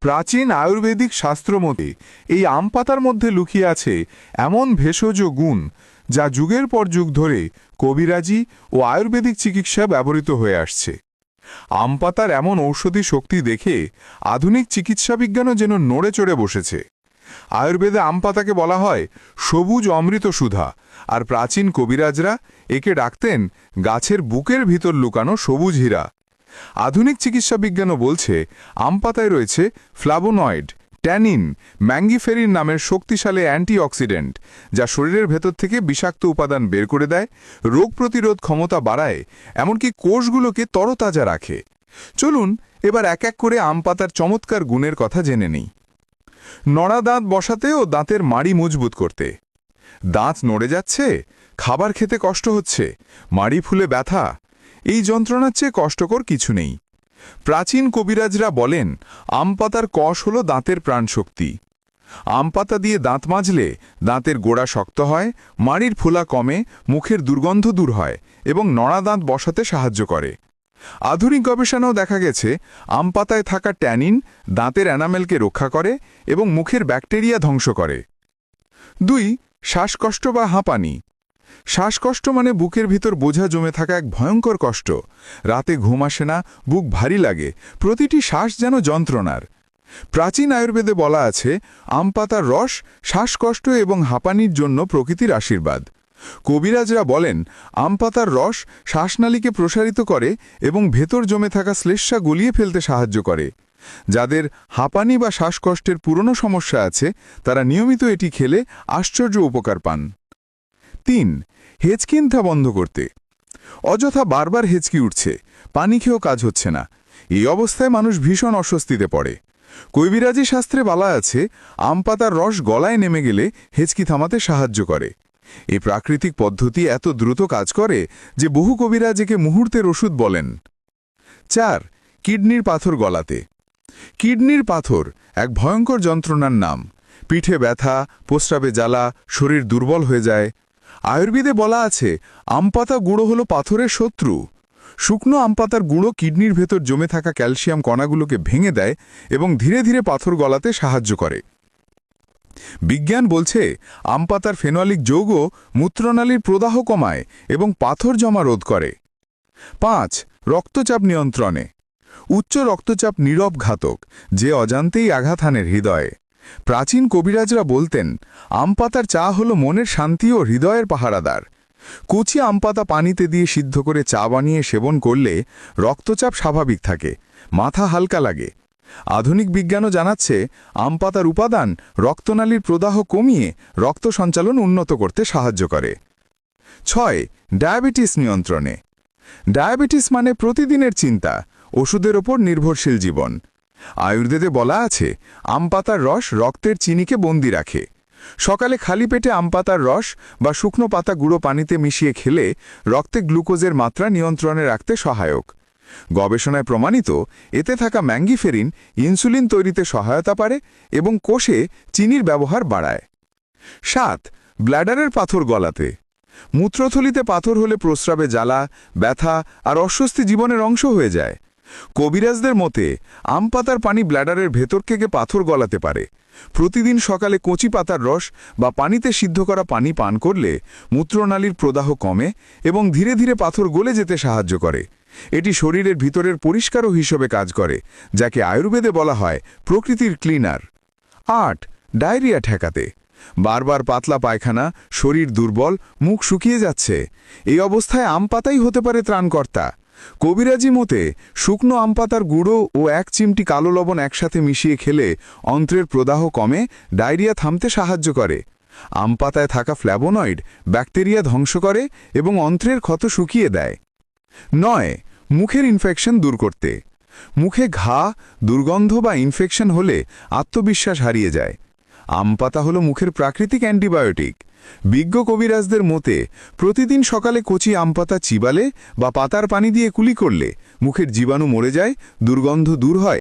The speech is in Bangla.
প্রাচীন আয়ুর্বেদিক শাস্ত্র মতে এই আম পাতার মধ্যে লুকিয়ে আছে এমন ভেষজ গুণ যা যুগের পর যুগ ধরে কবিরাজি ও আয়ুর্বেদিক চিকিৎসা ব্যবহৃত হয়ে আসছে। আম পাতার এমন ঔষধি শক্তি দেখে আধুনিক চিকিৎসা বিজ্ঞানও যেন নড়ে চড়ে বসেছে। আয়ুর্বেদে আম পাতাকে বলা হয় সবুজ অমৃত সুধা, আর প্রাচীন কবিরাজরা একে ডাকতেন গাছের বুকের ভিতর লুকানো সবুজ হীরা। আধুনিক চিকিৎসা বিজ্ঞানও বলছে আম পাতায় রয়েছে ফ্লাভোনয়েড, ট্যানিন, ম্যাঙ্গিফেরিন নামের শক্তিশালী অ্যান্টিঅক্সিডেন্ট, যা শরীরের ভেতর থেকে বিষাক্ত উপাদান বের করে দেয়, রোগ প্রতিরোধ ক্ষমতা বাড়ায়, এমনকি কোষগুলোকে তরতাজা রাখে। চলুন এবার এক এক করে আম পাতার চমৎকার গুণের কথা জেনে নিই। নড়া দাঁত বসাতে ও দাঁতের মাড়ি মজবুত করতে। দাঁত নড়ে যাচ্ছে, খাবার খেতে কষ্ট হচ্ছে, মাড়ি ফুলে ব্যথা, এই যন্ত্রণার চেয়ে কষ্টকর কিছু নেই। প্রাচীন কবিরাজরা বলেন আম পাতার কষ হল দাঁতের প্রাণশক্তি। আম পাতা দিয়ে দাঁত মাজলে দাঁতের গোড়া শক্ত হয়, মাড়ির ফোলা কমে, মুখের দুর্গন্ধ দূর হয় এবং নড়া দাঁত বসাতে সাহায্য করে। আধুনিক গবেষণাও দেখা গেছে আম পাতায় থাকা ট্যানিন দাঁতের এনামেলকে রক্ষা করে এবং মুখের ব্যাকটেরিয়া ধ্বংস করে। 2. শ্বাসকষ্ট বা হাঁপানি। শ্বাসকষ্ট মানে বুকের ভিতর বোঝা জমে থাকা এক ভয়ঙ্কর কষ্ট। রাতে ঘুম আসে না, বুক ভারী লাগে, প্রতিটি শ্বাস যেন যন্ত্রণার। প্রাচীন আয়ুর্বেদে বলা আছে আম পাতার রস শ্বাসকষ্ট এবং হাঁপানির জন্য প্রকৃতির আশীর্বাদ। কবিরাজরা বলেন আম পাতার রস শ্বাসনালীকে প্রসারিত করে এবং ভেতর জমে থাকা শ্লেষ্মা গলিয়ে ফেলতে সাহায্য করে। যাদের হাঁপানি বা শ্বাসকষ্টের পুরনো সমস্যা আছে তারা নিয়মিত এটি খেলে আশ্চর্য উপকার পান। 3. হেঁচকিন্থা বন্ধ করতে। অযথা বারবার হেঁচকি উঠছে, পানি খেয়েও কাজ হচ্ছে না, এই অবস্থায় মানুষ ভীষণ অস্বস্তিতে পড়ে। কবিরাজি শাস্ত্রে বলা আছে আম পাতার রস গলায় নেমে গেলে হেঁচকি থামাতে সাহায্য করে। এই প্রাকৃতিক পদ্ধতি এত দ্রুত কাজ করে যে বহু কবিরাজ একে মুহূর্তের ওষুধ বলেন। 4. কিডনির পাথর গলাতে। কিডনির পাথর এক ভয়ঙ্কর যন্ত্রণার নাম। পিঠে ব্যথা, প্রস্রাবে জ্বালা, শরীর দুর্বল হয়ে যায়। আয়ুর্বেদে বলা আছে আম পাতা গুঁড়ো হলো পাথরের শত্রু। শুকনো আম পাতার গুঁড়ো কিডনির ভেতর জমে থাকা ক্যালসিয়াম কণাগুলোকে ভেঙে দেয় এবং ধীরে ধীরে পাথর গলাতে সাহায্য করে। বিজ্ঞান বলছে আম পাতার ফেনলিক যৌগ মূত্রনালীর প্রদাহ কমায় এবং পাথর জমা রোধ করে। 5. রক্তচাপ নিয়ন্ত্রণে। উচ্চ রক্তচাপ নীরব ঘাতক, যে অজান্তেই আঘাত হানে হৃদয়ে। প্রাচীন কবিরাজরা বলতেন আম পাতার চা হল মনের শান্তি ও হৃদয়ের পাহারাদার। কচি আম পাতা পানিতে দিয়ে সিদ্ধ করে চা বানিয়ে সেবন করলে রক্তচাপ স্বাভাবিক থাকে, মাথা হালকা লাগে। আধুনিক বিজ্ঞানও জানাচ্ছে আম পাতার উপাদান রক্তনালীর প্রদাহ কমিয়ে রক্ত সঞ্চালন উন্নত করতে সাহায্য করে। 6. ডায়াবেটিস নিয়ন্ত্রণে। ডায়াবেটিস মানে প্রতিদিনের চিন্তা, ওষুধের ওপর নির্ভরশীল জীবন। আয়ুর্বেদে বলা আছে আম পাতার রস রক্তের চিনিকে বন্দি রাখে। সকালে খালি পেটে আম পাতার রস বা শুকনো পাতা গুঁড়ো পানিতে মিশিয়ে খেলে রক্তে গ্লুকোজের মাত্রা নিয়ন্ত্রণে রাখতে সহায়ক। গবেষণায় প্রমাণিত এতে থাকা ম্যাঙ্গিফেরিন ইনসুলিন তৈরিতে সহায়তা পারে এবং কোষে চিনির ব্যবহার বাড়ায়। 7. ব্ল্যাডারের পাথর গলাতে। মূত্রথলিতে পাথর হলে প্রস্রাবে জ্বালা, ব্যথা আর অস্বস্তি জীবনের অংশ হয়ে যায়। কবিরাজদের মতে আম পাতার পানি ব্ল্যাডারের ভেতর থেকে পাথর গলাতে পারে। প্রতিদিন সকালে কচি পাতার রস বা পানিতে সিদ্ধ করা পানি পান করলে মূত্রনালীর প্রদাহ কমে এবং ধীরে ধীরে পাথর গলে যেতে সাহায্য করে। এটি শরীরের ভিতরের পরিষ্কারও হিসেবে কাজ করে, যাকে আয়ুর্বেদে বলা হয় প্রকৃতির ক্লিনার। 8. ডায়রিয়া ঠেকাতে। বারবার পাতলা পায়খানা, শরীর দুর্বল, মুখ শুকিয়ে যাচ্ছে, এই অবস্থায় আম পাতাই হতে পারে ত্রাণকর্তা। কবিরাজি মতে শুকনো আম পাতার গুঁড়ো ও 1 চিমটি কালো লবণ একসাথে মিশিয়ে খেলে অন্ত্রের প্রদাহ কমে ডায়রিয়া থামতে সাহায্য করে। আম পাতায় থাকা ফ্ল্যাভোনয়েড ব্যাকটেরিয়া ধ্বংস করে এবং অন্ত্রের ক্ষত শুকিয়ে দেয়। 9. মুখের ইনফেকশন দূর করতে। মুখে ঘা, দুর্গন্ধ বা ইনফেকশন হলে আত্মবিশ্বাস হারিয়ে যায়। আম পাতা হলো মুখের প্রাকৃতিক অ্যান্টিবায়োটিক। বিজ্ঞ কবিরাজদের মতে প্রতিদিন সকালে কচি আম পাতা চিবালে বা পাতার পানি দিয়ে কুলি করলে মুখের জীবাণু মরে যায়, দুর্গন্ধ দূর হয়